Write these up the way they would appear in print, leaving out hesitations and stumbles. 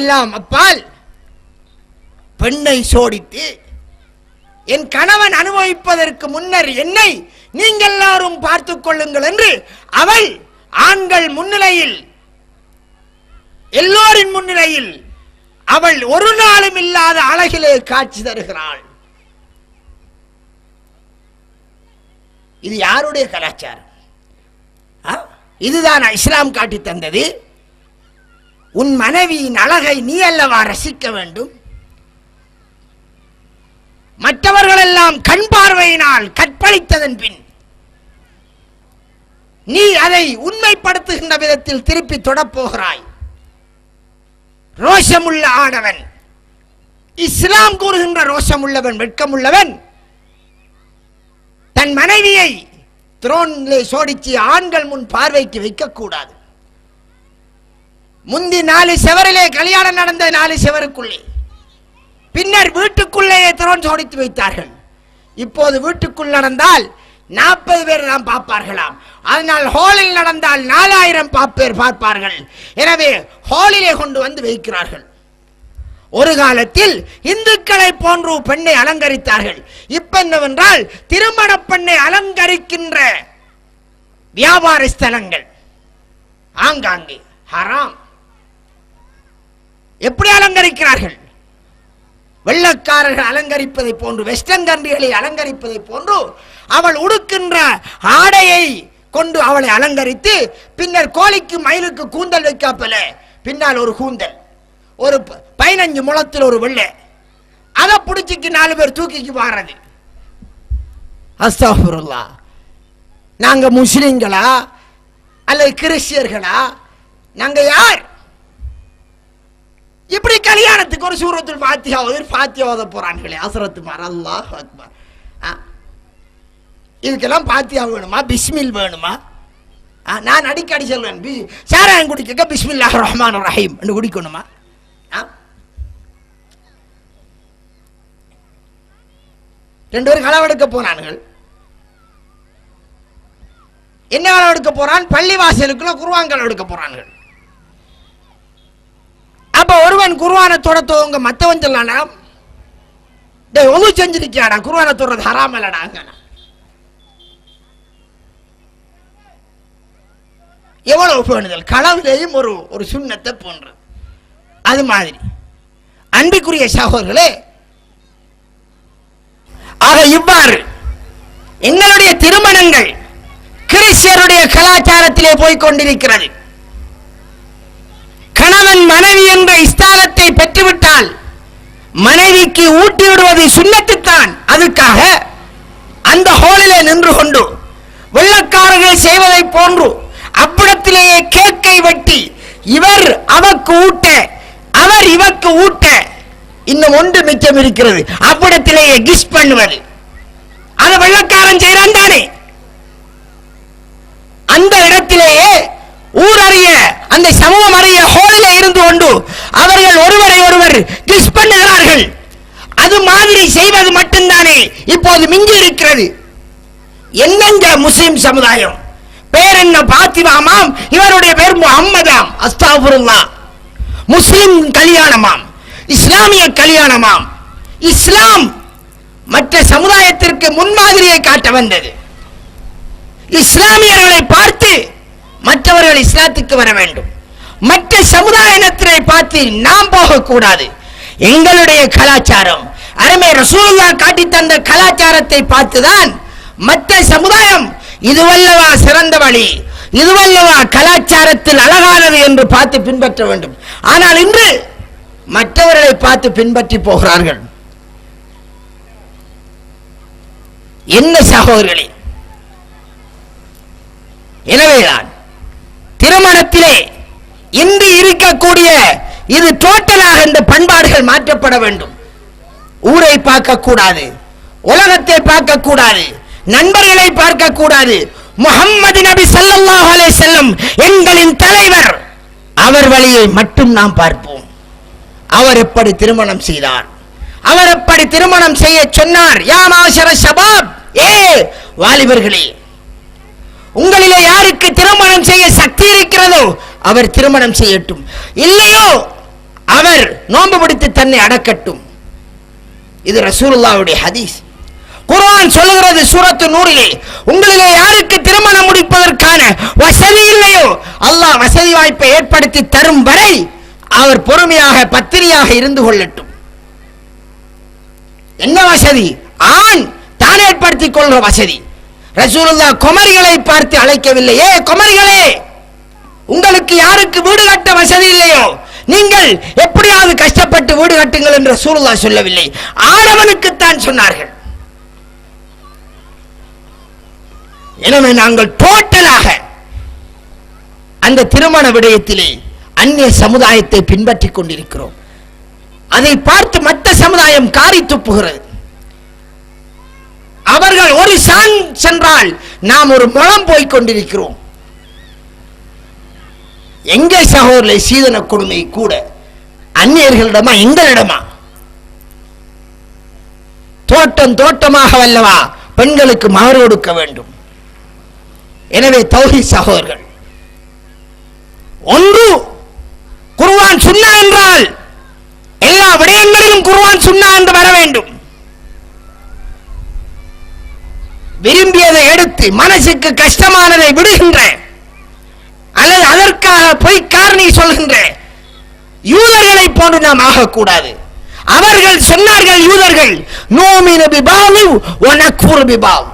எல்லாம் அப்பால் பெண்ணை சோடித்து என் கணவன் அனுபவிப்பதற்கு முன்னர் என்னை நீங்கள் எல்லாரும் பார்த்துக் கொள்ளுங்கள் என்று அவள் ஆண்கள் முன்னிலையில், எல்லோரின் முன்னிலையில் அவள் ஒரு நாளும் இல்லாத அழகிலே காட்சி தருகிறாள். இது யாருடைய கலாச்சாரம்? இதுதான் இஸ்லாம் காட்டி தந்தது. உன் மனைவியின் அழகை நீ அல்லவா ரசிக்க வேண்டும்? மற்றவர்கள் எல்லாம் கண் பார்வையினால் கற்பழித்ததன் பின் நீ அதை உண்மைப்படுத்துகின்ற விதத்தில் திருப்பி தொடப்போகிறாய். ரோஷமுள்ள ஆடவன், இஸ்லாம் கூறுகின்ற ரோஷமுள்ளவன், வெட்கமுள்ளவன் தன் மனைவியை த்ரோனிலே சோடிச்சு ஆண்கள் முன் பார்வைக்கு வைக்கக்கூடாது. முந்தி 4 செவரிலே கல்யாணம் நடந்த 4 செவருக்குள்ளே, பின்னர் வீட்டுக்குள்ளேயே த்ரோன் சோடித்து வைத்தார்கள். இப்போது வீட்டுக்குள் நடந்தால் 40 பேர் தான் பார்ப்பார்களாம். அதனால் ஹாலில் நடந்தால் 4000 பேர் பார்ப்பார்கள். எனவே ஹாலிலே கொண்டு வந்து வைக்கிறார்கள். ஒரு காலத்தில் இந்துக்களை போன்று பெண்ணை அலங்கரித்தார்கள். இப்ப என்னவென்றால் திருமண பெண்ணை அலங்கரிக்கின்ற வியாபார ஸ்தலங்கள் ஆங்காங்கே ஹராம். எப்படி அலங்கரிக்கிறார்கள்? வெள்ளக்காரர்கள் அலங்கரிப்பதை போன்று, வெஸ்டர்ன் கண்ட்ரிகளை அலங்கரிப்பதை போன்று அவள் உடுக்கின்ற ஆடையை கொண்டு அவளை அலங்கரித்து, பின்னர் கோழிக்கு மயிலுக்கு கூந்தல் வைக்காப்பல பின்னால் ஒரு கூந்தல், ஒரு 15 முழத்தில் ஒரு வெள்ளை, அதை பிடிச்சிக்கு 4 பேர் தூக்கிக்கு வாரது. அஸ்தக்ஃபிருல்லாஹ். நாங்க முஸ்லிம்களா அல்லது கிறிஸ்டியர்களா? நாங்க யார்? இப்படி கல்யாணத்துக்கு ஒரு சூரத்துல் ஃபாத்திஹா ஓத போறாங்களே அஸ்ரத்துமார், அல்லாஹ் அக்பர். இதுக்கெல்லாம் ஃபாத்திஹா வேணுமா? பிஸ்மில் வேணுமா? நான் அடிக்கடி சொல்வேன், சாராயம் குடிக்க பிஸ்மில்லாஹிர் ரஹ்மானிர் ரஹீம் என்று குடிக்கணுமா? ரெண்டு பேரும் களவெடுக்க போனார்கள். என்ன களவெடுக்க போறான்? பள்ளி வாசலுக்குள்ள குர்ஆன் களவெடுக்க போறார்கள். அப்ப ஒருவன் குர்ஆனை தொடத்தவங்க மத்தவன் சொல்லானா, டேய் ஒது செஞ்சிருக்கியாடா, குர்ஆனை தொடறது ஹராம் இல்லடா. எவ்வளவு பேணுதல்! களவிலேயும் ஒரு சுன்னத்தை போன்றது. அது மாதிரி அன்பிற்குரிய சகோதரர்களே, ஆக இவ்வாறு எங்களுடைய திருமணங்கள் கிறிஸ்தியருடைய கலாச்சாரத்திலே போய்கொண்டிருக்கிறது. கணவன் மனைவி என்ற ஸ்தானத்தை பெற்றுவிட்டால் மனைவிக்கு ஊட்டி விடுவது சுன்னத்துத்தான். அதுக்காக அந்த ஹோலிலே நின்று கொண்டு வெள்ளக்காரர்கள் செய்வதை போன்று அவ்விடத்திலேயே கேக்கை வெட்டி இவர் அவக்கு ஊட்ட, அவர் இவக்கு ஊட்ட, இன்னும் ஒன்று மிச்சம் இருக்கிறது, அவ்விடத்திலேயே கிஸ் பண்ணுவது. அது வெள்ளக்காரன் செய்யறான் தானே. அந்த இடத்திலேயே ஊரறிய, அந்த சமூகம் அறிய ஹோலிலே இருந்து கொண்டு அவர்கள் ஒருவரை ஒருவர் கிஸ் பண்ணுகிறார்கள். அது மாதிரி செய்வது மட்டும்தானே இப்போது மிஞ்சி இருக்கிறது. என்னங்க முஸ்லிம் சமுதாயம் பேர் என்ன? பாத்திமாமாம், இவருடைய பேர் முஹம்மதாம். அஸ்தக்ஃபிருல்லாஹ். முஸ்லிம் கல்யாணமாம், இஸ்லாமிய கல்யாணமாம். இஸ்லாம் மற்ற சமுதாயத்திற்கு முன்மாதிரியை காட்ட வந்தது. இஸ்லாமியர்களை பார்த்து மற்றவர்கள் இஸ்லாத்துக்கு வர வேண்டும். மற்ற சமுதாயத்தினை பார்த்து நாம் போகக்கூடாது. எங்களுடைய கலாச்சாரம், அருமை ரசூலுல்லாஹ் காட்டி தந்த கலாச்சாரத்தை பார்த்துதான் மற்ற சமுதாயம் இதுவல்லவா சிறந்த வழி, இதுவல்லவா கலாச்சாரத்தில் அழகானது என்று பார்த்து பின்பற்ற வேண்டும். ஆனால் இன்று மற்றவர்களை பார்த்து பின்பற்றி போகிறார்கள். என்ன சகோதரர்களே, எனவேதான் திருமணத்திலே இன்று இருக்கக்கூடிய இது டோட்டலாக இந்த பண்பாடுகள் மாற்றப்பட வேண்டும். ஊரை பார்க்க கூடாது, உலகத்தை பார்க்க கூடாது, நண்பர்களை பார்க்க கூடாது. முஹம்மது நபி ஸல்லல்லாஹு அலைஹி வஸல்லம் எங்களின் தலைவர், அவர் வழியை மட்டும் நாம் பார்ப்போம். அவர் எப்படி திருமணம் செய்தார், அவர் எப்படி திருமணம் செய்ய சொன்னார். யா மாஷர ஷபாப், ஏ வாலிபர்களே, உங்களிலே யாருக்கு திருமணம் செய்ய சக்தி இருக்கிறதோ அவர் திருமணம் செய்யட்டும். இல்லையோ அவர் நோன்பு பிடித்து தன்னை அடக்கட்டும். இது ரசூலுல்லாஹ்வுடைய ஹதீஸ். குர்ஆன் சொல்லுகிறது சூரத்து நூரிலே, உங்களிலே யாருக்கு திருமணம் முடிப்பதற்கான வசதி இல்லையோ அல்லாஹ் வசதி வாய்ப்பை ஏற்படுத்தி தரும் வரை அவர் பொறுமையாக பத்திரியாக இருந்து கொள்ளட்டும். என்ன வசதி? ஆண் தான் ஏற்படுத்திக் கொள்கிற வசதி. ரசூலுல்லாஹ் குமரிகளை பார்த்து அழைக்கவில்லையே, குமரிகளே உங்களுக்கு யாருக்கு வீடு கட்ட வசதி இல்லையோ நீங்கள் எப்படியாவது கஷ்டப்பட்டு வீடு கட்டுங்கள் என்று ரசூலுல்லாஹ் சொல்லவில்லை, ஆடவனுக்குத்தான் சொன்னார்கள். எனவே நாங்கள் டோட்டலாக அந்த திருமண விடயத்திலே அந்நிய சமுதாயத்தை பின்பற்றிக் கொண்டிருக்கிறோம். அதை பார்த்து மற்ற சமுதாயம் காரி துப்புகிறது. அவர்கள் ஒரு சான் சென்றால் நாம் ஒரு முழம் போய் கொண்டிருக்கிறோம். எங்கே சகோதரர்களை சீதன கொடுமை கூட அந்நியர்களிடமா எங்களிடமா? தோட்டம் தோட்டமாக வல்லவா பெண்களுக்கு மகர் கொடுக்க வேண்டும். எனவே தௌஹீத் சகோதரர்கள், ஒன்று குர்ஆன் சுன்னா என்றால் எல்லா விடயங்களிலும் குர்ஆன் சுன்னா என்று வர வேண்டும். விரும்பியதை எடுத்து மனசுக்கு கஷ்டமானதை விடுகின்ற அல்லது அதற்காக பொய் காரணி சொல்கின்ற யூதர்களை போன்று நாம் ஆகக்கூடாது. அவர்கள் சொன்னார்கள், யூதர்கள் நூமினு பிபாலு வ நக்ஃபுரு பிபால்,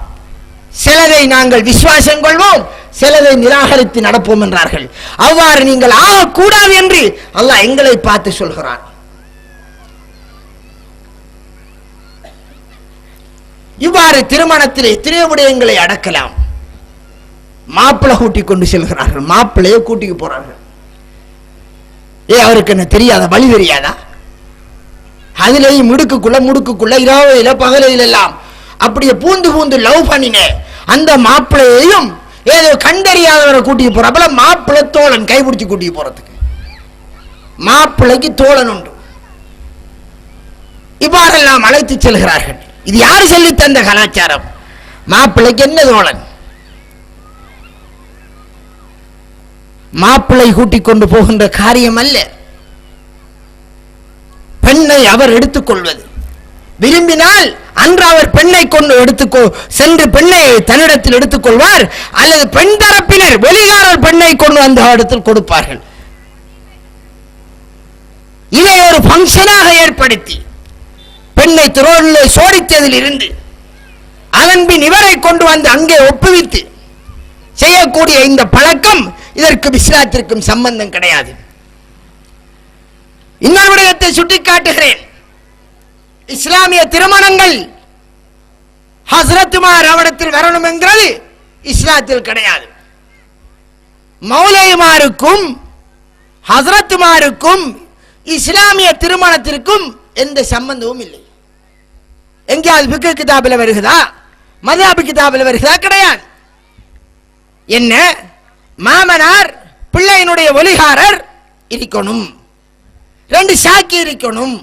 சிலதை நாங்கள் விசுவாசம் கொள்வோம், சிலதை நிராகரித்து நடப்போம் என்றார்கள். அவ்வாறு நீங்கள் ஆகக்கூடாது என்று அல்லாஹ் எங்களை பார்த்து சொல்கிறார். இவ்வாறு திருமணத்திலே எத்தனையோ விடயங்களை அடக்கலாம். மாப்பிள்ளை கூட்டிக் கொண்டு செல்கிறார்கள், மாப்பிள்ளையை கூட்டிக்கு போறார்கள். அவருக்கு என்ன தெரியாதா? வழி தெரியாதா? அதுலேயும் முடுக்குக்குள்ள இரவையில பகலையில எல்லாம் அப்படியே பூந்து பூந்து லவ் பண்ணின அந்த மாப்பிள்ளையையும் ஏதோ கண்டறியாதவரை கூட்டிட்டு போறப்பல மாப்பிள்ளை தோழன் கைபிடிச்சு கூட்டிட்டு போறதுக்கு மாப்பிள்ளைக்கு தோழன் உண்டு. இவ்வாறெல்லாம் அழைத்து செல்கிறார்கள். இது யாரு சொல்லி தந்த கலாச்சாரம்? மாப்பிள்ளைக்கு என்ன தோழன்? மாப்பிள்ளை கூட்டிக் கொண்டு போகின்ற காரியம் அல்ல. பெண்ணை அவர் எடுத்துக்கொள்வது. விரும்பினால் அன்று அவர் பெண்ணை கொண்டு சென்று பெண்ணை தன்னிடத்தில் எடுத்துக்கொள்வார், அல்லது பெண் தரப்பினர் வெளிகாரர் பெண்ணை கொண்டு அந்த இடத்தில் கொடுப்பார்கள். இதை ஒரு பங்கனாக ஏற்படுத்தி பெண்ணை துரோகில் சோடித்ததில் இருந்து அதன்பின் இவரை கொண்டு வந்து அங்கே ஒப்புவித்து செய்யக்கூடிய இந்த பழக்கம் இதற்கு இஸ்லாத்திற்கும் சம்பந்தம் கிடையாது. இன்னொரு விடயத்தை சுட்டிக்காட்டுகிறேன். இஸ்லாமிய திருமணங்கள் ஹஸ்ரத்துமார் அவடத்தில் வரணும் என்கிறது இஸ்லாத்தில் கிடையாது. மௌலைமாருக்கும் ஹஸ்ரத்துமாருக்கும் இஸ்லாமிய திருமணத்திற்கும் எந்த சம்பந்தமும் இல்லை. எங்கேயாவது ஃபிக்ஹ் கிதாபில் வருகிறதா? மذஹப் கிதாபில் வருகிறதா? கிடையாது. என்ன? மாமனார் பிள்ளையினுடைய ஒலிகாரர் இருக்கணும், 2 சாக்கி இருக்கணும்,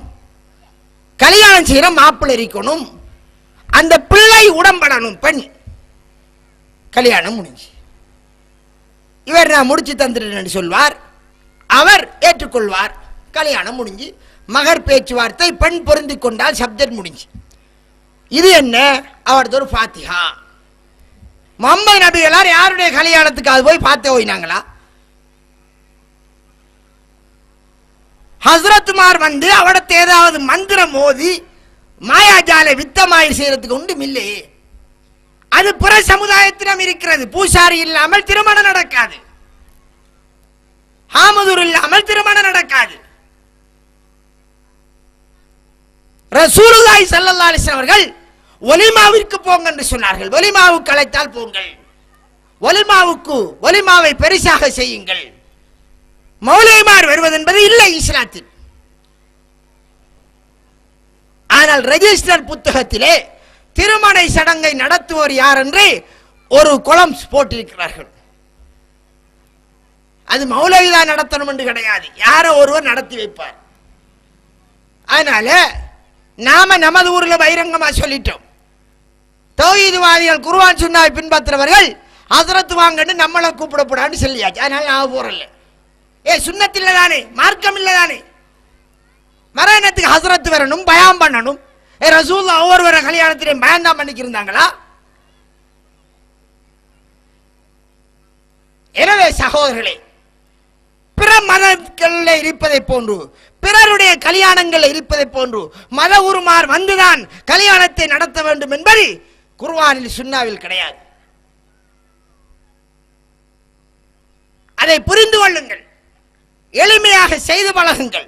கல்யாணம் செய்யற மாப்பிள்ளை இருக்கணும், அந்த பிள்ளை உடம்படணும், பெண் கல்யாணம் முடிஞ்சு இவர் நான் முடிச்சு தந்துடுறேன் சொல்வார், அவர் ஏற்றுக்கொள்வார், கல்யாணம் முடிஞ்சு மகர் பேச்சுவார்த்தை, பெண் பொருந்தி கொண்டால் சப்ஜெக்ட் முடிஞ்சு. இது என்ன? அவரது ஒரு ஃபாத்திஹா. முஹம்மது நபிகளார் யாருடைய கல்யாணத்துக்கு அது போய் பார்த்து போயினாங்களா? ஹஸ்ரத்துமார் வந்து அவடத்தை ஏதாவது மந்திரம் மோதி மாயாஜாலை வித்தமாய் செய்யறதுக்கு உண்டு இல்லையே. அது புற சமுதாயத்திடம் இருக்கிறது. பூசாரி இல்லாமல் திருமணம் நடக்காது, ஹாமதுர் இல்லாமல் திருமணம் நடக்காது. ரசூலுல்லாஹி ஸல்லல்லாஹு அலைஹி வஸல்லம் அவர்கள் ஒலிமாவிற்கு போங்க என்று சொன்னார்கள். ஒலிமாவுக்கு அழைத்தால் போங்கள், ஒலிமாவை பெரிசாக செய்யுங்கள். மௌலைமார் வருவது என்பது இல்லை இஸ்லாத்தில். ஆனால் ரெஜிஸ்டர் புத்தகத்திலே திருமண சடங்கை நடத்துவோர் யார் என்று ஒரு கொலம்ஸ் போட்டிருக்கிறார்கள். அது மௌலைதான் நடத்தணும் என்று கிடையாது, யாரோ ஒருவர் நடத்தி வைப்பார். அதனால நாம நமது ஊர்ல பகிரங்கமா சொல்லிட்டோம், தௌஹீத்வாதிகள் குர்ஆன் சுன்னாவை பின்பற்றுறவர்கள் ஹஸ்ரத் வாங்கன்னு நம்மளை கூப்பிடப்படான்னு சொல்லியாச்சு. அதனால நான் போறல. சுன்னத் இல்லதானே, மார்க்கம் இல்லதானே. ஹசரத் வரணும், பயான் பண்ணணும். ரசூலுல்லாஹ் ஒவ்வொரு கல்யாணத்திலையும் பயான் தான் பண்ணிக்கிருந்தாங்களா? எனவே சகோதரர்களே, பிற மதங்களில் இருப்பதை போன்று, பிறருடைய கல்யாணங்கள் இருப்பதை போன்று மத உருமார் வந்துதான் கல்யாணத்தை நடத்த வேண்டும் என்பது குர்ஆனில் சுன்னாவில் கிடையாது. அதை புரிந்து கொள்ளுங்கள், எளிமையாக செய்து பழகுங்கள்.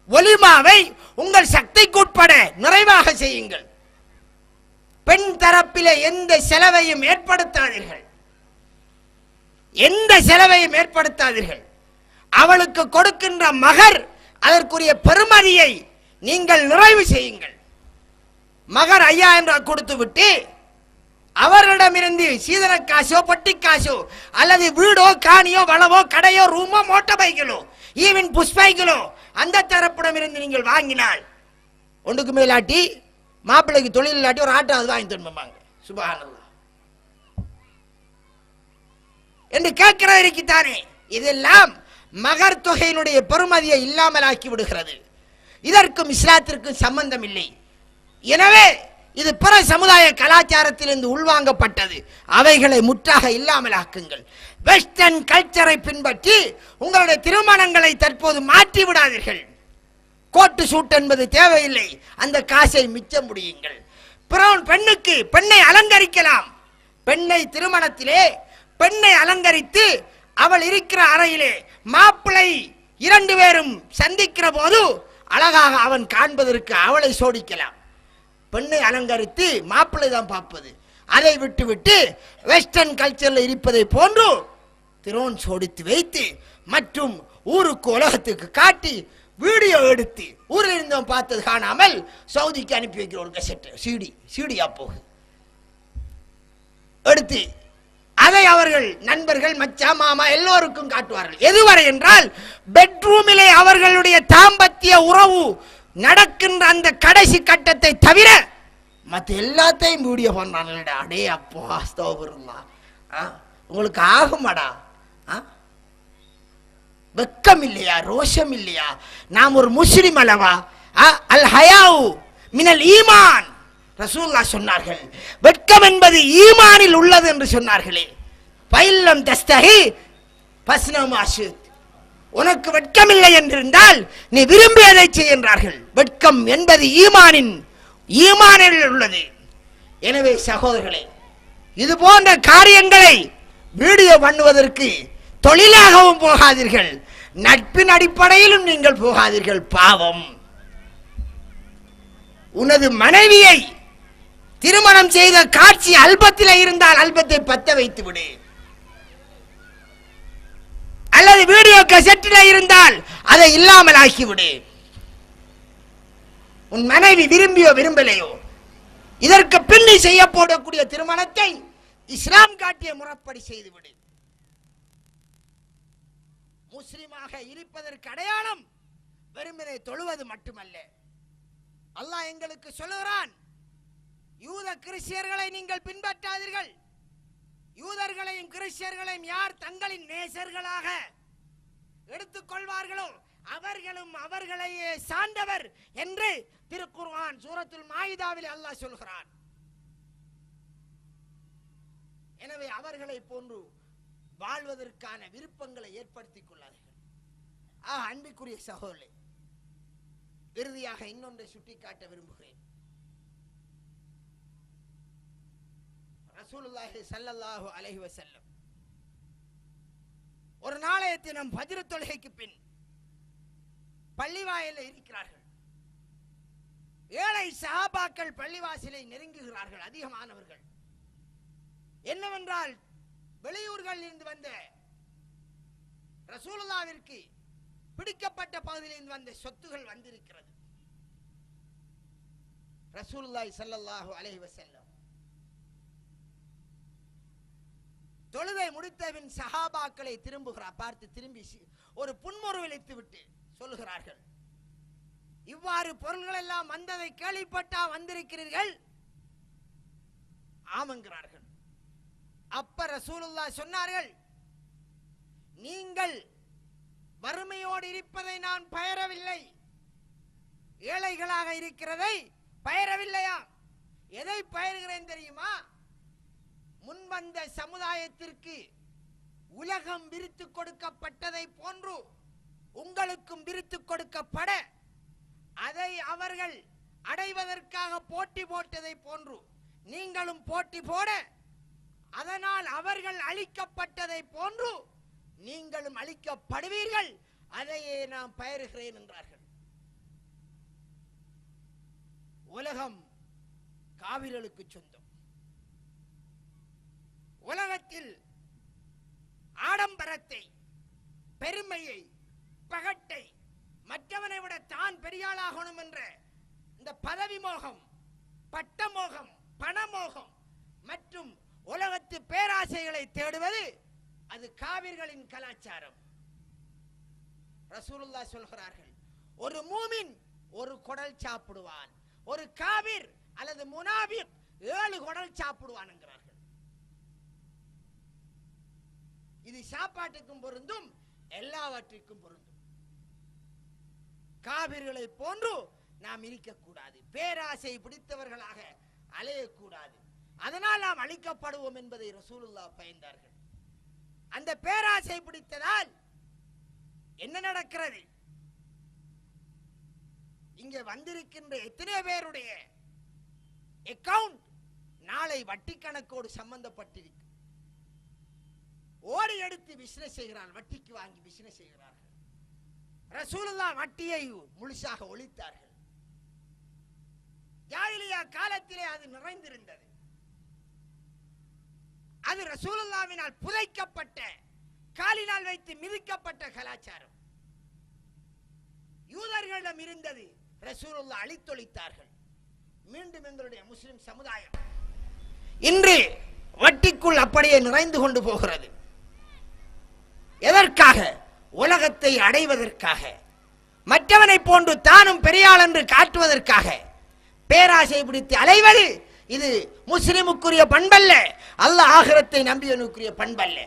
ஒலிமாவை உங்கள் சக்திக்குட்பட நிறைவாக செய்யுங்கள். பெண் தரப்பிலே எந்த செலவையும் ஏற்படுத்தாதீர்கள், எந்த செலவையும் ஏற்படுத்தாதீர்கள். அவளுக்கு கொடுக்கின்ற மகர், அதற்குரிய பெருமதியை நீங்கள் நிறைவு செய்யுங்கள். மகர் 5000 ரூபாய் கொடுத்து விட்டு அவரிடமிருந்து சீதன காசோ பட்டி காசோ அல்லது வீடோ காணியோ வளவோ கடையோ ரூமோ மோட்டார் பைக்கிலோ ஈவன் புஷ்பைக்கிலோ அந்த தரப்பிடம் இருந்து நீங்கள் வாங்கினால் ஒன்றுக்கு மேலாட்டி மாப்பிள்ளைக்கு தொழில் இல்லாட்டி ஒரு ஆட்டோ அது வாங்கி தருவாங்க. சுப்ஹானல்லாஹ் என்று கேட்கிறதற்குத்தானே இதெல்லாம் மகர் தொகையினுடைய பெருமதியை இல்லாமல் ஆக்கி விடுகிறது. இதற்கும் இஸ்லாத்திற்கும் சம்பந்தம் இல்லை. எனவே இது பிற சமுதாய கலாச்சாரத்திலிருந்து உள்வாங்கப்பட்டது. அவைகளை முற்றாக இல்லாமல் ஆக்குங்கள். வெஸ்டர்ன் கல்ச்சரை பின்பற்றி உங்களுடைய திருமணங்களை தற்போது மாற்றி விடாதீர்கள். கோட்டு சூட் என்பது தேவையில்லை, அந்த காசை மிச்சம் முடியுங்கள். பெண்ணுக்கு பெண்ணை அலங்கரிக்கலாம். பெண்ணை திருமணத்திலே பெண்ணை அலங்கரித்து அவள் இருக்கிற அறையிலே மாப்பிளை 2 பேரும் சந்திக்கிற போது அழகாக அவன் காண்பதற்கு அவளை சோடிக்கலாம். பெண்ணை அலங்கரித்து மாப்பிளை தான் பார்ப்பது. அதை விட்டு விட்டு வெஸ்டர்ன் கல்ச்சரில் இருப்பதை போன்று திரோன் சோடித்து வைத்து மற்றும் ஊருக்கு உலகத்துக்கு காட்டி வீடியோ எடுத்து ஊரில் இருந்தவன் பார்த்தது காணாமல் சவுதிக்கு அனுப்பி வைக்கிற ஒரு கசெட் சிடியா போகுது எடுத்து அதை அவர்கள் நண்பர்கள் மச்சா மாமா எல்லோருக்கும் காட்டுவார்கள். எதுவரை என்றால் பெட்ரூமிலே அவர்களுடைய தாம்பத்திய உறவு நடக்கின்ற அந்த கடைசி கட்டத்தை தவிர மற்ற எல்லாத்தையும் வீடியோ பண்ணாங்க. அடே அப்பா அஸ்தக்ஃபிருல்லாஹ், உங்களுக்கு ஆகுமாடா? வெக்கம் இல்லையா? ரோஷம் இல்லையா? நாம் ஒரு முஸ்லிம் அல்லவா? அல் ஹயாஉ மினல் ஈமான் ரசூலுல்லாஹ் சொன்னார்கள். வெட்கம் என்பது ஈமானில் உள்ளது என்று சொன்னார்களே. பைல்லம் தஸ்தஹி ஃபஸ்னமா ஷித், உனக்கு வெட்கம் இல்லை என்றிருந்தால் நீ விரும்பியதை செய் என்றார்கள். வெட்கம் என்பது ஈமானில் உள்ளது. எனவே சகோதரர்களே, இது போன்ற காரியங்களை வீடியோ பண்ணுவதற்கு தொழிலாகவும் போகாதீர்கள், நட்பின் அடிப்படையிலும் நீங்கள் போகாதீர்கள். பாவம். உனது மனைவியை திருமணம் செய்த காட்சி அல்பத்தில் இருந்தால் அல்பத்தை பத்த வைத்து விடு, அல்லது வீடியோ கசெட்டில் இருந்தால் அதை இல்லாமல் ஆக்கிவிடு. உன் மனைவி விரும்பியோ விரும்பலையோ இதற்கு பின்னி செய்ய போடக்கூடிய திருமணத்தை இஸ்லாம் காட்டிய முறைப்படி செய்துவிடு. முஸ்லிமாக இருப்பதற்கு அடையாளம் வெறுமனே தொழுவது மட்டுமல்ல. அல்லாஹ் எங்களுக்கு சொல்லுகிறான், யூத கிறிஸ்தியர்களை நீங்கள் பின்பற்றாதீர்கள். யூதர்களையும் கிறிஸ்தியர்களையும் யார் தங்களின் நேசர்களாக எடுத்துக்கொள்வார்களோ அவர்களும் அவர்களையே சார்ந்தவர் என்று திருக்குர்ஆன் சூரத்துல் மாயிதாவில் அல்லாஹ் சொல்கிறான். எனவே அவர்களை போன்று வாழ்வதற்கான விருப்பங்களை ஏற்படுத்திக் கொள்ளார்கள். அன்பிற்குரிய சகோதரர்களே, இறுதியாக இன்னொன்றை சுட்டிக்காட்ட விரும்புகிறேன். ரசூலுல்லாஹி ஸல்லல்லாஹு அலைஹி வஸல்லம் ஒரு நாளைய தினம் ஃபஜ்ர் தொழுகைக்கு பின் பள்ளிவாயிலில் இருக்கிறார்கள். ஏழை சஹாபாக்கள் பள்ளிவாசலை நெருங்குகிறார்கள், அதிகமானவர்கள். என்னவென்றால் வெளியூர்களில் இருந்து வந்த ரசூலுல்லாஹ்விற்கு பிடிக்கப்பட்ட பகுதியிலிருந்து வந்த சொத்துகள் வந்திருக்கிறது. ரசூலுல்லாஹி ஸல்லல்லாஹு அலைஹி வஸல்லம் தொழுகை முடித்தபின் சஹாபாக்களை பார்த்து திரும்பி ஒரு புன்முறுவலித்து விட்டு சொல்லுகிறார்கள், இவ்வாறு பொருள்கள் எல்லாம் வந்ததை கேள்விப்பட்டா வந்திருக்கிறீர்கள்? ஆமங்கிறார்கள். அப்ப ரசூலுல்லாஹ் சொன்னார்கள், நீங்கள் வறுமையோடு இருப்பதை நான் பயரவில்லை, ஏழைகளாக இருக்கிறதை பயிரவில்லையா? எதை பயிர்கிறேன் தெரியுமா? முன்வந்த சமுதாயத்திற்கு உலகம் விரித்து கொடுக்கப்பட்டதை போன்று உங்களுக்கும் விரித்து கொடுக்கப்பட, அதை அவர்கள் அடைவதற்காக போட்டி போட்டதை போன்று நீங்களும் போட்டி போட, அதனால் அவர்கள் அழிக்கப்பட்டதை போன்று நீங்களும் அழிக்கப்படுவீர்கள், அதையே நாம் பயிர்கிறேன் என்றார்கள். உலகம் காவிர்களுக்கு சொந்தம். உலகத்தில் ஆடம்பரத்தை, பெருமையை, பகட்டை, மற்றவனை விட தான் பெரியாளாகணும் என்ற இந்த பதவி மோகம், பட்ட மோகம், பணமோகம் மற்றும் உலகத்து பேராசைகளை தேடுவது அது காவிர்களின் கலாச்சாரம். ரசூலுல்லாஹ் சொல்கிறார்கள், ஒரு மூமின் ஒரு குடல் சாப்பிடுவான், ஒரு காவிர் அல்லது முனாபிக் 7 குடல் சாப்பிடுவான் என்கிறார்கள். இது சாப்பாட்டுக்கும் பொருந்தும், எல்லாவற்றிற்கும் பொருந்தும். காவிர்களை போன்று நாம் இருக்கக்கூடாது, பேராசை பிடித்தவர்களாக அலையக்கூடாது. அதனால் நாம் அழிக்கப்படுவோம் என்பதை ரசூலுல்லாஹ் பயந்தார்கள். அந்த பேராசை பிடித்ததால் என்ன நடக்கிறது? இங்கே வந்திருக்கின்ற எத்தனை பேருடைய அக்கவுண்ட் நாளை வட்டி கணக்கோடு சம்பந்தப்பட்டிருக்கு. ஓடி எடுத்து பிசினஸ் செய்கிறார்கள், வட்டிக்கு வாங்கி பிசினஸ் செய்கிறார்கள். ரசூலுல்லாஹ் வட்டியை முழுசாக ஒழித்தார்கள். ஜாஹிலியா காலத்திலே அது நிறைந்திருந்தது. அது ரசூலுல்லாஹ்வினால் புதைக்கப்பட்ட, காலினால் வைத்து மிதிக்கப்பட்ட கலாச்சாரம். யூதர்களிடம் இருந்தது, ரசூலுல்லாஹ் அழித்தொழித்தார்கள். மீண்டும் எங்களுடைய முஸ்லிம் சமுதாயம் இன்று வட்டிக்குள் அப்படியே நிறைந்து கொண்டு போகிறது. எதற்காக? உலகத்தை அடைவதற்காக, மற்றவனை போன்று தானும் பெரியாள் என்று காட்டுவதற்காக பேராசை பிடித்து அலைவது இது முஸ்லிமுக்குரிய பண்பல்ல, அல்லாஹ் ஆகிரத்தை நம்பியனுக்குரிய பண்பல்ல.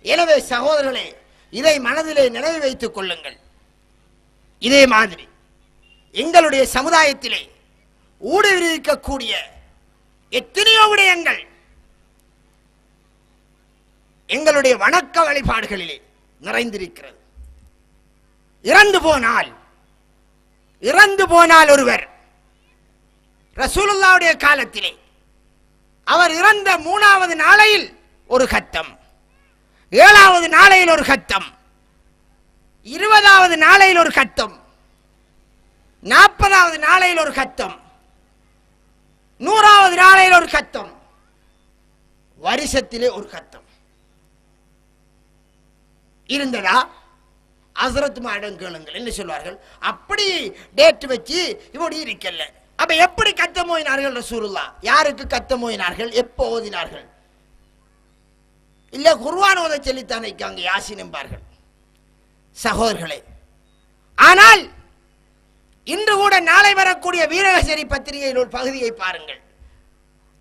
எனவே சகோதரர்களே, இதை மனதிலே நினைவு வைத்துக் கொள்ளுங்கள். இதே மாதிரி எங்களுடைய சமுதாயத்திலே ஊடுருவிக்கக்கூடிய எத்தனையோ விடயங்கள் எங்களுடைய வணக்க வழிபாடுகளிலே நிறைந்திருக்கிறது. இறந்து போனால் ஒருவர் ரசூலுல்லாஹ்வுடைய காலத்திலே அவர் இறந்த 3வது நாளையில் ஒரு கத்தம், 7வது நாளையில் ஒரு கத்தம், 20வது நாளையில் ஒரு கத்தம், 40வது நாளையில் ஒரு கத்தம், 100வது நாளையில் ஒரு கத்தம், வருஷத்திலே ஒரு கத்தம் இருந்ததா? ஹஸ்ரத் மாடம் கேளுங்கள் என்ன சொல்வார்கள். அப்படி டேட் வச்சு இப்படி இருக்கல. அப்ப எப்படி கத்தம் ஓதினார்கள் ரசூலுல்லாஹ்? யாருக்கு கத்தம் ஓதினார்கள்? எப்போ ஓதினார்கள்? இல்ல குர்ஆன் ஓத சொல்லித்தான் இருக்காங்க, யாசின் என்பார்கள் சகோதரர்களே. ஆனால் இன்று கூட நாளை வரக்கூடிய வீரகேசரி பத்திரிகையில் ஒரு பகுதியை பாருங்கள்.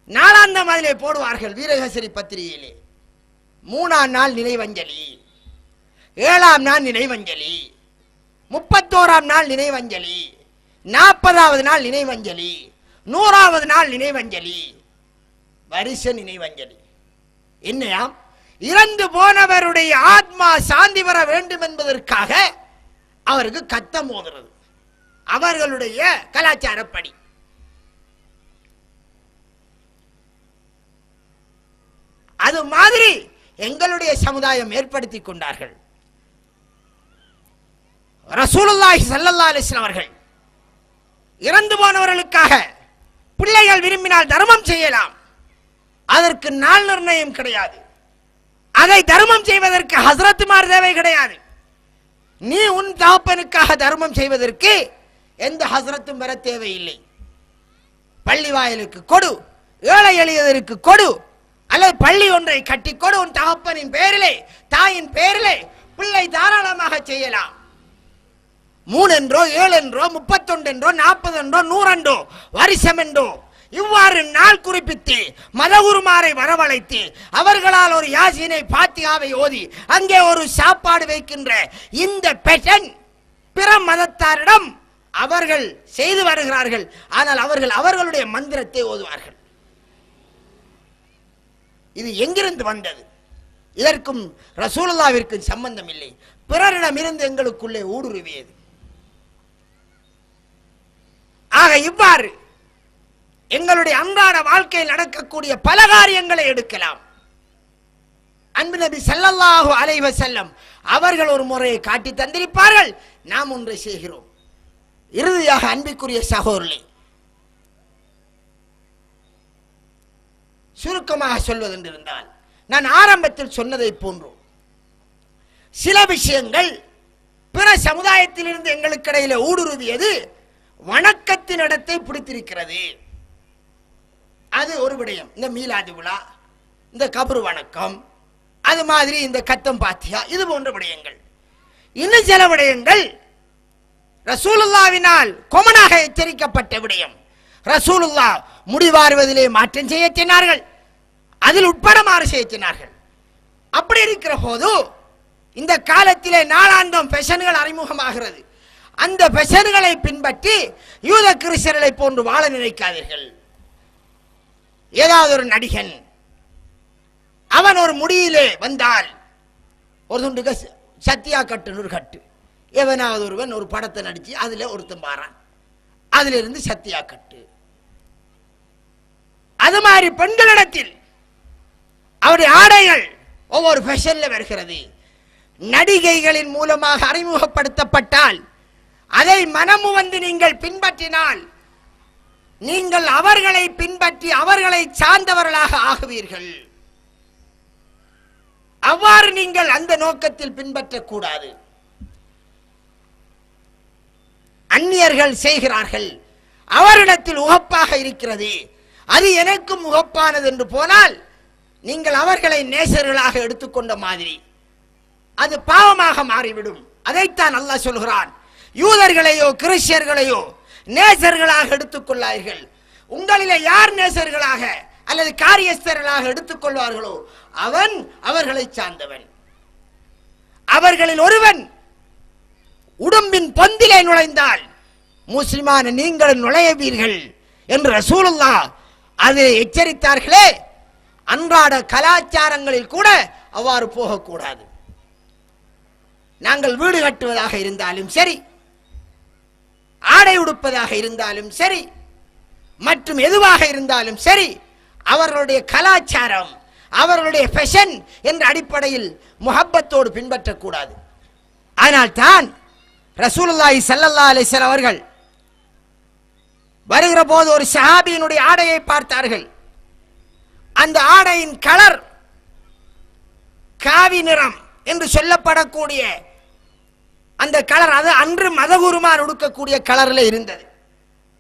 4ஆம் அதிலே போடுவார்கள் வீரகேசரி பத்திரிகையிலே 3ஆம் நாள் நினைவஞ்சலி, 7ஆம் நாள் நினைவஞ்சலி, 31ஆம் நாள் நினைவஞ்சலி, 40வது நாள் நினைவஞ்சலி, 100வது நாள் நினைவஞ்சலி, வருஷ நினைவஞ்சலி. என்னையாம்? இறந்து போனவருடைய ஆத்மா சாந்தி பெற வேண்டும் என்பதற்காக அவருக்கு கத்தம் ஓதுறது அவர்களுடைய கலாச்சாரப்படி. அது மாதிரி எங்களுடைய சமுதாயம் ஏற்படுத்திக் கொண்டார்கள். ரசூலுல்லாஹி ஸல்லல்லாஹு அலைஹி வஸல்லம் அவர்கள் இறந்து போனவர்களுக்காக பிள்ளைகள் விரும்பினால் தர்மம் செய்யலாம், அதற்கு நாள் நிர்ணயம் கிடையாது. அதை தர்மம் செய்வதற்கு ஹஸ்ரத்துமார் தேவை கிடையாது. நீ உன் தகப்பனுக்காக தர்மம் செய்வதற்கு எந்த ஹஸ்ரத்தும் வர தேவையில்லை. பள்ளி வாயிலுக்கு கொடு, ஏழை எளியதற்கு கொடு, அல்லது பள்ளி ஒன்றை கட்டி கொடு. உன் தகப்பனின் பேரிலே, தாயின் பேரிலே பிள்ளை தாராளமாக செய்யலாம். 3 என்றோ 7 என்றோ 31 என்றோ 40 என்றோ 100 என்றோ வருஷம் என்றோ இவ்வாறு நாள் குறிப்பிட்டு மதகுருமாரை வரவழைத்து அவர்களால் ஒரு யாசீனை பாத்தியாவை ஓதி அங்கே ஒரு சாப்பாடு வைக்கின்ற இந்த பேட்டன் பிற மதத்தாரிடம் அவர்கள் செய்து வருகிறார்கள். ஆனால் அவர்கள் அவர்களுடைய மந்திரத்தை ஓதுவார்கள். இது எங்கிருந்து வந்தது? இதற்கும் ரசூலுல்லாஹ்விற்கும் சம்பந்தம் இல்லை. பிறரிடம் இருந்து எங்களுக்குள்ளே ஊடுருவியது. ஆக இவ்வாறு எங்களுடைய அன்றாட வாழ்க்கையில் நடக்கக்கூடிய பல காரியங்களை எடுக்கலாம். அன்பு நபி ஸல்லல்லாஹு அலைஹி வஸல்லம் அவர்கள் ஒரு முறையை காட்டி தந்திருப்பார்கள், நாம் ஒன்றை செய்கிறோம். இறுதியாக அன்பிற்குரிய சகோதரர்களே, சுருக்கமாக சொல்வதென்றிருந்தால், நான் ஆரம்பத்தில் சொன்னதை போன்றோம் சில விஷயங்கள் பிற சமுதாயத்திலிருந்து எங்களுக்கிடையில ஊடுருவியது வணக்கத்தின் இடத்தை பிடித்திருக்கிறது. அது ஒரு விடயம். இந்த மீலாது விழா, இந்த கபரு வணக்கம், அது மாதிரி இந்த கத்தம் பாத்தியா, இது போன்ற விடயங்கள். இன்னும் சில விடயங்கள் ரசூலுல்லாஹ்வினால் கொமனாக எச்சரிக்கப்பட்ட விடயம். ரசூலுல்லாஹ் முடிவாருவதிலே மாற்றம் செய்ய சொன்னார்கள், அதில் உட்படமாறு செய்ய சொன்னார்கள். அப்படி இருக்கிற போது இந்த காலத்திலே நாளாந்தம் ஃபேஷன்கள் அறிமுகமாகிறது. அந்த ஃபேஷன்களை பின்பற்றி யூத கிறிஸ்தர்களை போன்று வாழ நினைக்காதீர்கள். ஏதாவது ஒரு நடிகன் அவன் ஒரு முடியிலே வந்தால் ஒரு துண்டுக்கு சத்தியா கட்டு கட்டு, எவனாவது ஒருவன் ஒரு படத்தை நடிச்சு அதுல ஒருத்தன் பாரான், அதுல இருந்து சத்தியா கட்டு. அது மாதிரி பெண்களிடத்தில் அவருடைய ஆடைகள் ஒவ்வொரு ஃபேஷன்ல வருகிறது. நடிகைகளின் மூலமாக அறிமுகப்படுத்தப்பட்டால் அதை மனமு வந்து நீங்கள் பின்பற்றினால் நீங்கள் அவர்களை பின்பற்றி அவர்களை சார்ந்தவர்களாக ஆகுவீர்கள். அவ்வாறு நீங்கள் அந்த நோக்கத்தில் பின்பற்றக்கூடாது. அந்நியர்கள் செய்கிறார்கள், அவரிடத்தில் உகப்பாக இருக்கிறது, அது எனக்கும் உகப்பானது என்று போனால் நீங்கள் அவர்களை நேசர்களாக எடுத்துக்கொண்ட மாதிரி அது பாவமாக மாறிவிடும். அதைத்தான் அல்லாஹ் சொல்கிறான், யூதர்களையோ கிறிஸ்டியர்களையோ நேசர்களாக எடுத்துக்கொள்ளார்கள். உங்களிலே யார் நேசர்களாக அல்லது காரியஸ்தர்களாக எடுத்துக்கொள்வார்களோ அவன் அவர்களை சார்ந்தவன். அவர்களில் ஒருவன் உடம்பின் பொந்திலே நுழைந்தால் முஸ்லிமான நீங்கள் நுழையவீர்கள் என்று ரசூலுல்லாஹ் அதை எச்சரித்தார்களே. அன்றாட கலாச்சாரங்களில் கூட அவ்வாறு போகக்கூடாது. நாங்கள் வீடு கட்டுவதாக இருந்தாலும் சரி, ஆடை உடுப்பதாக இருந்தாலும் சரி, மற்றும் எதுவாக இருந்தாலும் சரி, அவர்களுடைய கலாச்சாரம் அவர்களுடைய ஃபேஷன் என்ற அடிப்படையில் முஹப்பத்தோடு பின்பற்றக்கூடாது. ஆனால் தான் ரசூலுல்லாஹி ஸல்லல்லாஹு அலைஹி வஸல்லம் அவர்கள் வருகிற போது ஒரு சஹாபியினுடைய ஆடையை பார்த்தார்கள். அந்த ஆடையின் கலர் காவி நிறம் என்று சொல்லப்படக்கூடிய அந்த கலர், அது அன்று மதகுருமார் உடுக்கக்கூடிய கலரில் இருந்தது.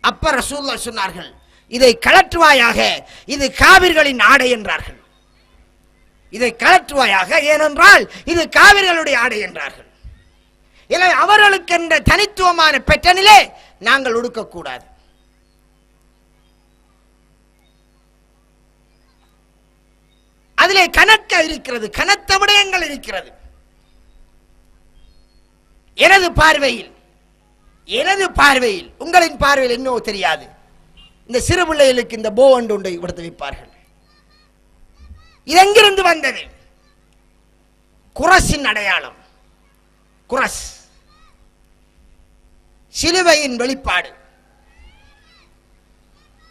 அப்ப ரசூலுல்லாஹ் சொன்னார்கள், இதை கலற்றுவாயாக, இது காவிர்களின் ஆடை என்றார்கள். இதை கலற்றுவாயாக, ஏனென்றால் இது காவிர்களுடைய ஆடை என்றார்கள். எனவே அவர்களுக்கு என்ற தனித்துவமான பெட்டனிலே நாங்கள் உடுக்கக்கூடாது. அதிலே கணக்க இருக்கிறது, கனத்த விடயங்கள் இருக்கிறது. எனது பார்வையில் உங்களின் பார்வையில் என்னவோ தெரியாது, இந்த சிறு பிள்ளைகளுக்கு இந்த போவண்டு ஒன்றை கொடுத்து வைப்பார்கள். இது எங்கிருந்து வந்தது? குரஸின் அடையாளம். குரஸ் சிலுவையின் வெளிப்பாடு.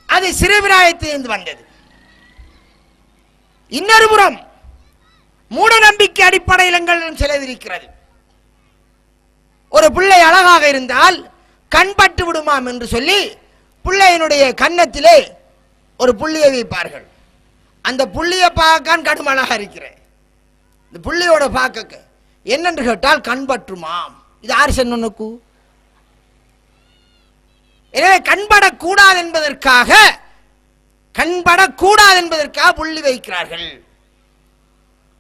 அது சிறுபிராயத்திலிருந்து வந்தது. இன்னொரு புறம் மூட நம்பிக்கை அடிப்படையில் எங்களிடம் செலவிருக்கிறது. ஒரு பிள்ளை அழகாக இருந்தால் கண்பட்டு விடுமாம் என்று சொல்லி பிள்ளையினுடைய கன்னத்திலே ஒரு புள்ளியை வைப்பார்கள். அந்த புள்ளியை பார்க்க கடும் அழகா இருக்கிறேன், இந்த புள்ளியோட பார்க்க என்னென்று கேட்டால் கண்பற்றுமாம். இது யார் சொன்னனுக்கு? எனவே கண்படக்கூடாது என்பதற்காக புள்ளி வைக்கிறார்கள்.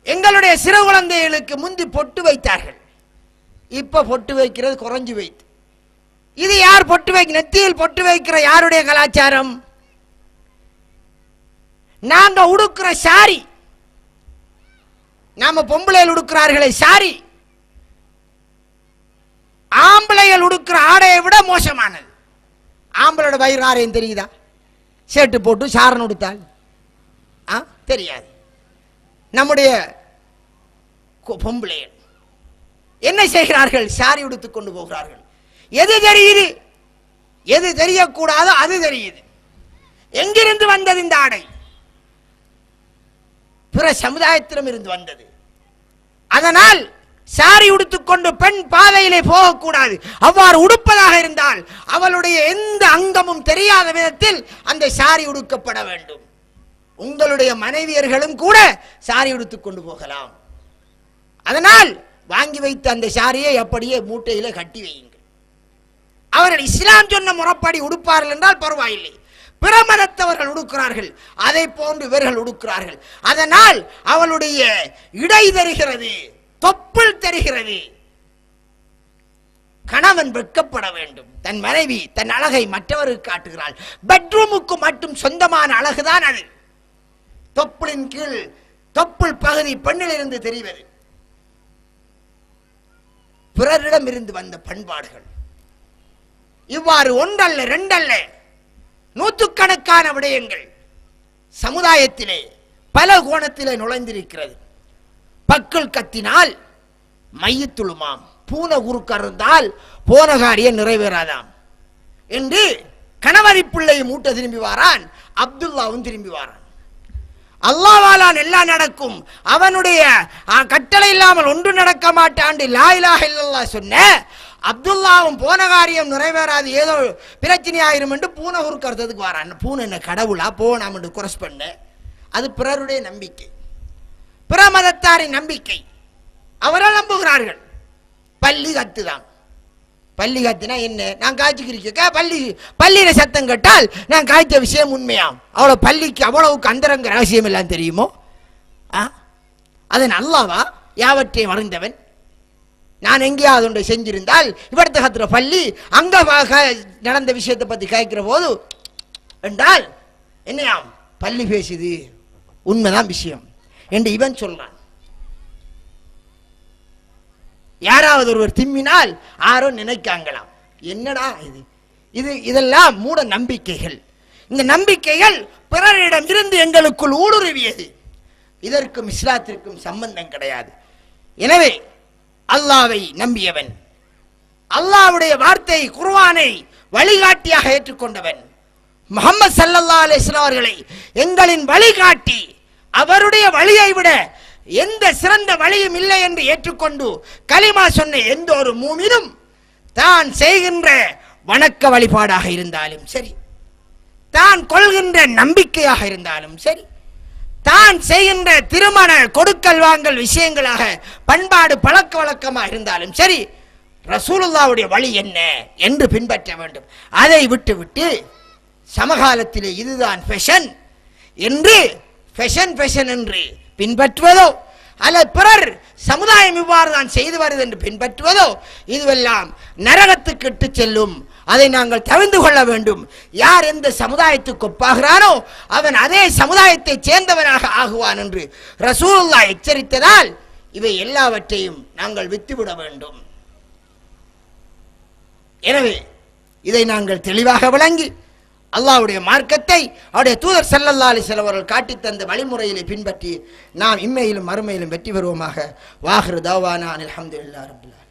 எங்களுடைய சிறு குழந்தைகளுக்கு முந்தி பொட்டு வைத்தார்கள், இப்ப பொட்டு வைக்கிறது குறைஞ்சு வைத்து. இது யார் பொட்டு நெத்தியில் பொட்டு வைக்கிற யாருடைய கலாச்சாரம்? நாங்க உடுக்கிற சாரி, நாம பொம்பளையில் உடுக்கிறார்களே சாரி, ஆம்பளைகள் உடுக்கிற ஆடையை விட மோசமானது. ஆம்பளோட வயிறு ஆரையும் தெரியுதா? சேட்டு போட்டு சாரன் உடுத்தால் தெரியாது. நம்முடைய பொம்பளைகள் என்ன செய்கிறார்கள்? சாரி உடுத்துக் கொண்டு போகிறார்கள். எது தெரியுது, எது தெரியக்கூடாதோ அது தெரியுது. எங்கிருந்து வந்தது இந்த ஆடை? பிற சமுதாயத்திலும் இருந்து வந்தது. அதனால் சாரி உடுத்துக்கொண்டு பெண் பாதையிலே போகக்கூடாது. அவ்வாறு உடுப்பதாக இருந்தால் அவளுடைய எந்த அங்கமும் தெரியாத விதத்தில் அந்த சாரி உடுக்கப்பட வேண்டும். உங்களுடைய மனைவியர்களும் கூட சாரி உடுத்துக் கொண்டு போகலாம். அதனால் வாங்கி வைத்த அந்த சாரியை அப்படியே மூட்டையில கட்டி வையுங்கள். அவர்கள் இஸ்லாம் சொன்ன முறைப்படி உடுப்பார்கள் என்றால் பரவாயில்லை. பிற மதத்தவர்கள் உடுக்கிறார்கள், அதை போன்று இவர்கள் உடுக்கிறார்கள். அதனால் அவளுடைய இடை தெரிகிறது, தொப்புள் தெரிகிறது. கணவன் வெட்கப்பட வேண்டும். தன் மனைவி தன் அழகை மற்றவருக்கு காட்டுகிறாள். பெட்ரூமுக்கு மட்டும் சொந்தமான அழகுதான் அது. தொப்புளின் கீழ் தொப்புள் பகுதி பெண்ணில் இருந்து தெரிவது. பிறரிடம் இருந்து வந்த பண்பாடுகள் இவ்வாறு ஒன்றல்ல ரெண்டல்ல நூற்றுக்கணக்கான விடயங்கள் சமுதாயத்திலே பல கோணத்திலே நுழைந்திருக்கிறது. பக்கல் கத்தினால் மையத்துளுமாம், பூனை உருக்கறுந்தால் போன காரியம் நிறைவேறாதாம் என்று கணவரி பிள்ளை மூட்டை திரும்பி வாரான், அப்துல்லாவும் திரும்பி வாரான். அல்லாஹ்வாலான் எல்லாம் நடக்கும், அவனுடைய கட்டளை இல்லாமல் ஒன்று நடக்க மாட்டான் லா இலாஹ இல்லல்லாஹ் சொன்ன அப்துல்லாவும் போன காரியம் நிறைவேறாது, ஏதோ பிரச்சனை ஆயிரும் என்று பூனை உருக்கிறதுக்கு வரான். பூனை என்ன கடவுளா போனாம் என்று குரஸ் பண்ண. அது பிறருடைய நம்பிக்கை, பிற மதத்தாரின் நம்பிக்கை. அவர்கள் நம்புகிறார்கள். பள்ளி கத்துதான். பள்ளி கத்துனா என்ன? நான் காய்ச்சிக்கிறீங்க பள்ளியில சத்தம் கேட்டால் நான் காய்ச்ச விஷயம் உண்மையாம். அவ்வளோ பள்ளிக்கு அவ்வளவுக்கு அந்தரங்க ரகசியம் எல்லாம் தெரியுமோ? அதன் அல்லாவா யாவற்றையும் அறிந்தவன். நான் எங்கேயாவது ஒன்றை செஞ்சிருந்தால் இவரத்து கத்துற பள்ளி அங்க நடந்த விஷயத்தை பத்தி கேட்கிற போது என்றால் என்னையாம் பள்ளி பேசுது, உண்மைதான் விஷயம் என்று இவன் சொல்றான். யாராவது ஒருவர் திம்மினால் யாரோ நினைக்காங்களாம். என்னடா இது? இதெல்லாம் மூட நம்பிக்கைகள். இந்த நம்பிக்கைகள் பிறரிடம் இருந்து எங்களுக்குள் ஊடுருவியது. இதற்கும் இஸ்லாத்திற்கும் சம்பந்தம் கிடையாது. எனவே அல்லாஹ்வை நம்பியவன், அல்லாஹ்வுடைய வார்த்தை குர்ஆனை வழிகாட்டியாக ஏற்றுக்கொண்டவன், முஹம்மது ஸல்லல்லாஹு அலைஹி வஸல்லம் அவர்களை எங்களின் வழிகாட்டி, அவருடைய வழியை விட எந்த சிறந்த வழியும் இல்லை என்று ஏற்றுக்கொண்டு கலிமா சொன்ன எந்த ஒரு மூமினும் தான் செய்கின்ற வணக்க வழிபாடாக இருந்தாலும் சரி, தான் கொள்கின்ற நம்பிக்கையாக இருந்தாலும் சரி, தான் செய்கின்ற திருமண கொடுக்கல் வாங்கல் விஷயங்களாக பண்பாடு பழக்க வழக்கமாக இருந்தாலும் சரி, ரசூலுல்லாஹ்வுடைய வழி என்ன என்று பின்பற்ற வேண்டும். அதை விட்டு சமகாலத்திலே இதுதான் ஃபேஷன் என்று ஃபேஷன் என்று பின்பற்றுவதோ அல்ல பிறர் சமுதாயம் இவ்வாறு தான் செய்து வருது என்று பின்பற்றுவதோ இதுவெல்லாம் நரகத்துக்கு இட்டு செல்லும். அதை நாங்கள் தவிர்த்து கொள்ள வேண்டும். யார் எந்த சமுதாயத்துக்கு ஒப்பாகிறானோ அவன் அதே சமுதாயத்தை சேர்ந்தவனாக ஆகுவான் என்று ரசூலுல்லாஹ் எச்சரித்ததால் இவை எல்லாவற்றையும் நாங்கள் விட்டுவிட வேண்டும். எனவே இதை நாங்கள் தெளிவாக விளங்கி அல்லாஹ்வுடைய மார்க்கத்தை அவருடைய தூதர் ஸல்லல்லாஹு அலைஹி வஸல்லம் அவர்கள் காட்டித் தந்த வழிமுறையிலே பின்பற்றி நாம் இம்மையிலும் மறுமையிலும் வெற்றி பெறுவோமாக. வாஹிரு தஅவானா அல்ஹம்துலில்லாஹி ரப்பில் ஆலமீன்.